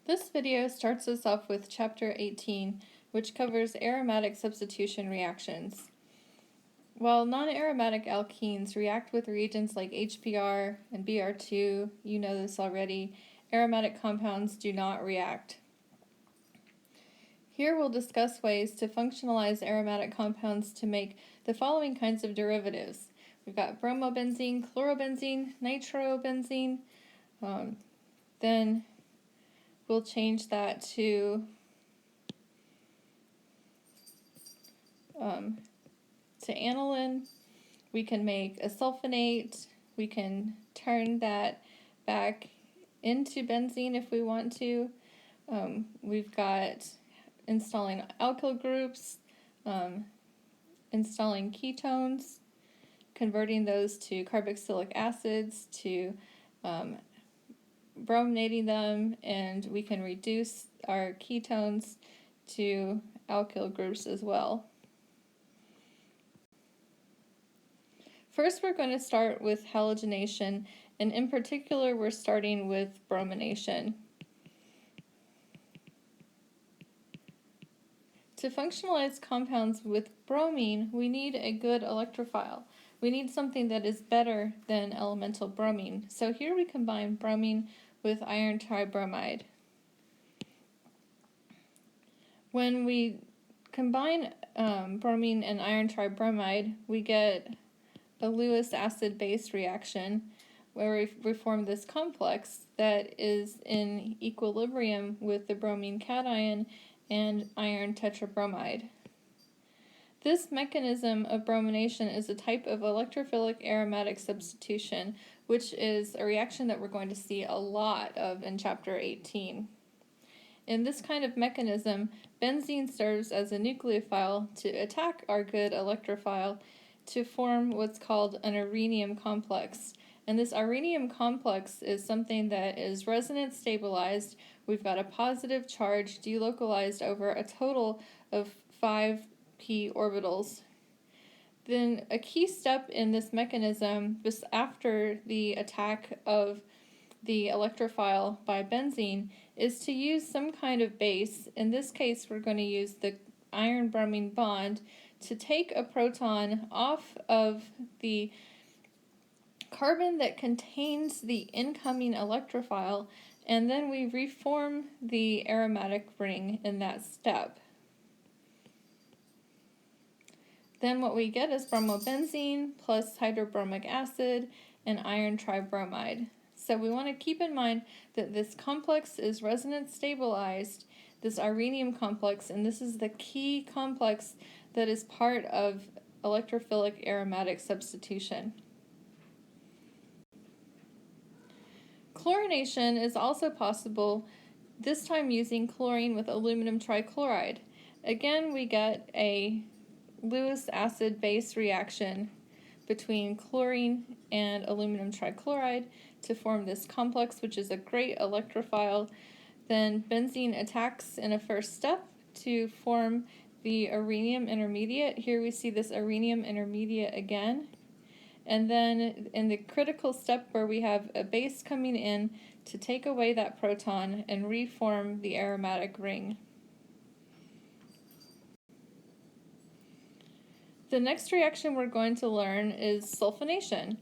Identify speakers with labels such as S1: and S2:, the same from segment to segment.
S1: This video starts us off with Chapter 18, which covers aromatic substitution reactions. While non-aromatic alkenes react with reagents like HBr and Br2, you know this already, aromatic compounds do not react. Here we'll discuss ways to functionalize aromatic compounds to make the following kinds of derivatives. We've got bromobenzene, chlorobenzene, nitrobenzene, then we'll change that to aniline. We can make a sulfonate. We can turn that back into benzene if we want to. We've got installing alkyl groups, installing ketones, converting those to carboxylic acids, to brominating them, and we can reduce our ketones to alkyl groups as well. First, we're going to start with halogenation, and in particular, we're starting with bromination. To functionalize compounds with bromine, we need a good electrophile. We need something that is better than elemental bromine. So here we combine bromine with iron tribromide. When we combine bromine and iron tribromide, we get a Lewis acid-base reaction where we form this complex that is in equilibrium with the bromine cation and iron tetrabromide. This mechanism of bromination is a type of electrophilic aromatic substitution, which is a reaction that we're going to see a lot of in Chapter 18. In this kind of mechanism, benzene serves as a nucleophile to attack our good electrophile to form what's called an arrhenium complex. And this arrhenium complex is something that is resonance stabilized. We've got a positive charge delocalized over a total of 5 p orbitals. Then a key step in this mechanism, just after the attack of the electrophile by benzene, is to use some kind of base. In this case, we're going to use the iron-bromine bond to take a proton off of the carbon that contains the incoming electrophile, and then we reform the aromatic ring in that step. Then what we get is bromobenzene plus hydrobromic acid and iron tribromide. So we want to keep in mind that this complex is resonance stabilized, this arrhenium complex, and this is the key complex that is part of electrophilic aromatic substitution. Chlorination is also possible, this time using chlorine with aluminum trichloride. Again, we get a Lewis acid-base reaction between chlorine and aluminum trichloride to form this complex, which is a great electrophile. Then benzene attacks in a first step to form the arrhenium intermediate. Here we see this arrhenium intermediate again. And then in the critical step where we have a base coming in to take away that proton and reform the aromatic ring. The next reaction we're going to learn is sulfonation.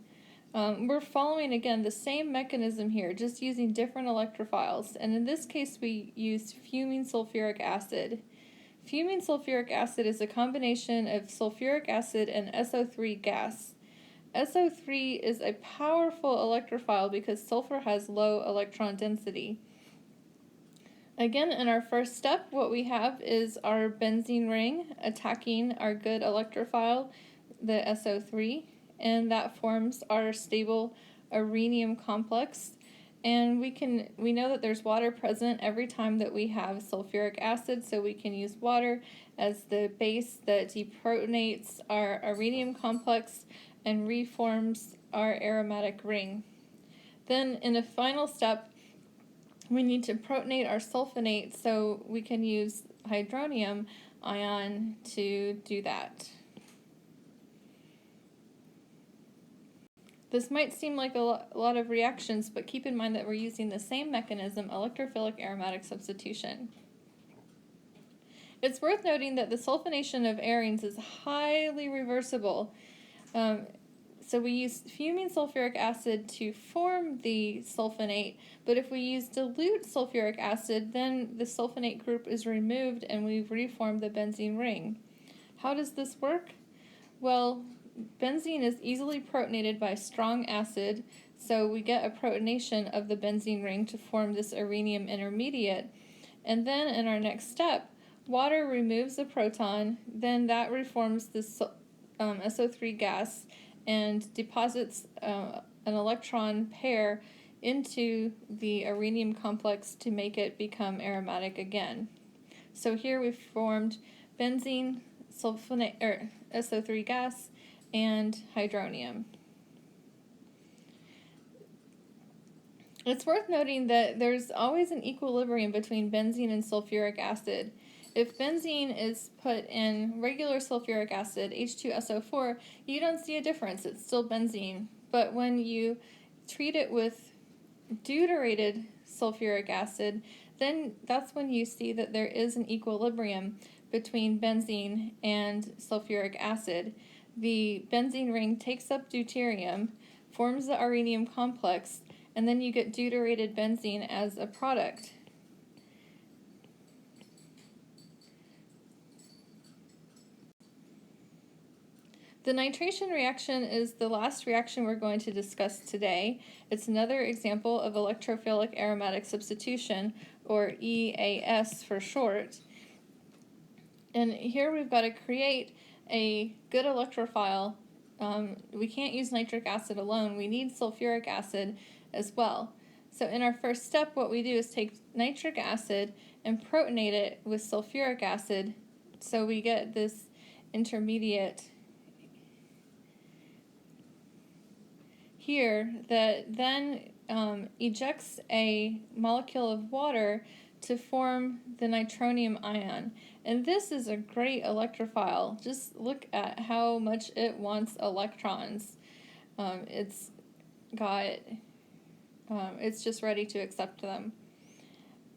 S1: We're following, again, the same mechanism here, just using different electrophiles. And in this case, we use fuming sulfuric acid. Fuming sulfuric acid is a combination of sulfuric acid and SO3 gas. SO3 is a powerful electrophile because sulfur has low electron density. Again, in our first step, what we have is our benzene ring attacking our good electrophile, the SO3, and that forms our stable arrhenium complex. And we know that there's water present every time that we have sulfuric acid, so we can use water as the base that deprotonates our arrhenium complex and reforms our aromatic ring. Then in a final step, we need to protonate our sulfonate, so we can use hydronium ion to do that. This might seem like a lot of reactions, but keep in mind that we're using the same mechanism, electrophilic aromatic substitution. It's worth noting that the sulfonation of arenes is highly reversible. So we use fuming sulfuric acid to form the sulfonate, but if we use dilute sulfuric acid, then the sulfonate group is removed and we've reformed the benzene ring. How does this work? Well, benzene is easily protonated by strong acid, so we get a protonation of the benzene ring to form this arenium intermediate. And then in our next step, water removes the proton, then that reforms the SO3 gas and deposits an electron pair into the arenium complex to make it become aromatic again. So here we've formed benzene, sulfonate, SO3 gas, and hydronium. It's worth noting that there's always an equilibrium between benzene and sulfuric acid. If benzene is put in regular sulfuric acid, H2SO4, you don't see a difference. It's still benzene. But when you treat it with deuterated sulfuric acid, then that's when you see that there is an equilibrium between benzene and sulfuric acid. The benzene ring takes up deuterium, forms the arenium complex, and then you get deuterated benzene as a product. The nitration reaction is the last reaction we're going to discuss today. It's another example of electrophilic aromatic substitution, or EAS for short. And here we've got to create a good electrophile. We can't use nitric acid alone. We need sulfuric acid as well. So in our first step, what we do is take nitric acid and protonate it with sulfuric acid, so we get this intermediate here that then ejects a molecule of water to form the nitronium ion. And this is a great electrophile. Just look at how much it wants electrons. It's just ready to accept them.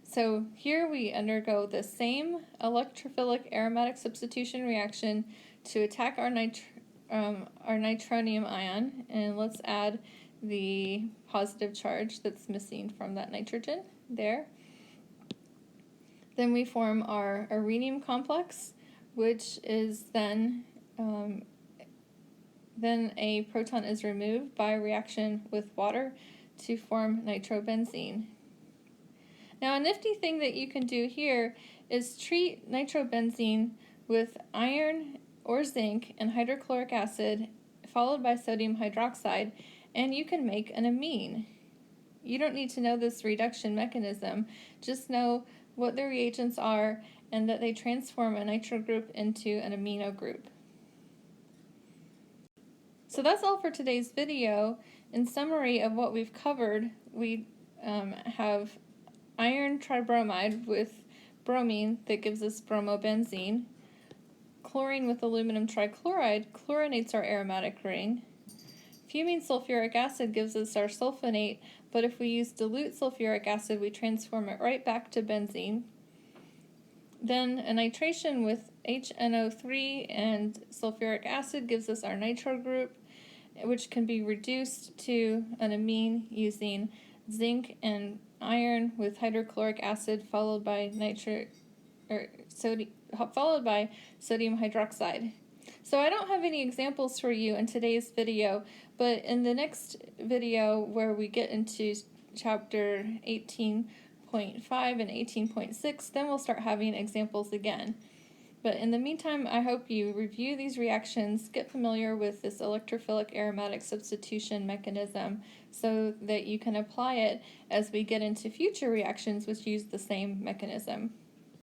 S1: So here we undergo the same electrophilic aromatic substitution reaction to attack our nitronium ion, and let's add the positive charge that's missing from that nitrogen there. Then we form our arenium complex, which is then a proton is removed by reaction with water to form nitrobenzene. Now a nifty thing that you can do here is treat nitrobenzene with iron or zinc and hydrochloric acid followed by sodium hydroxide, and you can make an amine. You don't need to know this reduction mechanism, just know what the reagents are and that they transform a nitro group into an amino group. So that's all for today's video. In summary of what we've covered, we have iron tribromide with bromine that gives us bromobenzene. Chlorine with aluminum trichloride chlorinates our aromatic ring. Fuming sulfuric acid gives us our sulfonate, but if we use dilute sulfuric acid, we transform it right back to benzene. Then a nitration with HNO3 and sulfuric acid gives us our nitro group, which can be reduced to an amine using zinc and iron with hydrochloric acid followed by sodium hydroxide. So I don't have any examples for you in today's video, but in the next video where we get into chapter 18.5 and 18.6, then we'll start having examples again. But in the meantime, I hope you review these reactions, get familiar with this electrophilic aromatic substitution mechanism so that you can apply it as we get into future reactions which use the same mechanism.